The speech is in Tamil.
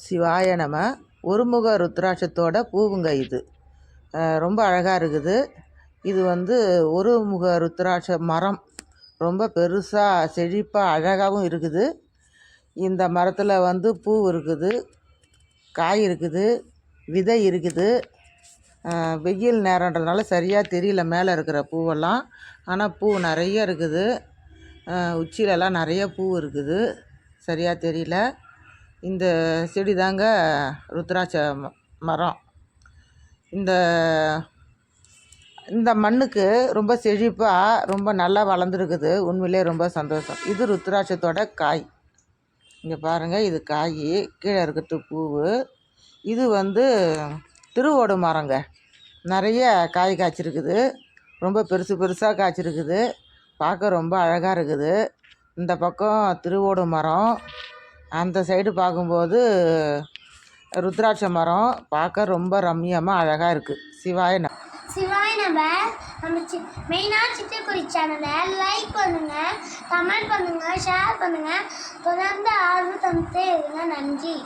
சிவாய நம. ஒருமுக ருத்ராட்சத்தோட பூவுங்க இது. ரொம்ப அழகாக இருக்குது. இது ஒருமுக ருத்ராட்ச மரம். ரொம்ப பெருசாக செழிப்பாக அழகாகவும் இருக்குது. இந்த மரத்தில் பூ இருக்குது, காய் இருக்குது, விதை இருக்குது. வெயில் நேரன்றதுனால சரியாக தெரியல மேலே இருக்கிற பூவெல்லாம். ஆனால் பூ நிறைய இருக்குது. உச்சிலெல்லாம் நிறைய பூ இருக்குது, சரியாக தெரியல. இந்த செடி தாங்க ருத்ராட்ச மரம். இந்த இந்த மண்ணுக்கு ரொம்ப செழிப்பாக ரொம்ப நல்லா வளர்ந்துருக்குது. உண்மையிலே ரொம்ப சந்தோஷம். இது ருத்ராட்சத்தோட காய். இங்கே பாருங்கள், இது காய், கீழே இருக்கிறது பூவு. இது திருவோடு மரங்க. நிறைய காய் காய்ச்சிருக்குது. ரொம்ப பெருசு பெருசாக காய்ச்சிருக்குது. பார்க்க ரொம்ப அழகாக இருக்குது. இந்த பக்கம் திருவோடு மரம், அந்த சைடு பார்க்கும்போது ருத்ராட்ச மரம். பார்க்க ரொம்ப ரம்மியமாக அழகாக இருக்குது. சிவாய நம. சிவாய நம. நம்ம மெயினாக சிட்டுக்குருவி சேனலை லைக் பண்ணுங்கள், கமெண்ட் பண்ணுங்கள், ஷேர் பண்ணுங்கள். தொடர்ந்து ஆர்வம் தந்துட்டே இருங்க. நன்றி.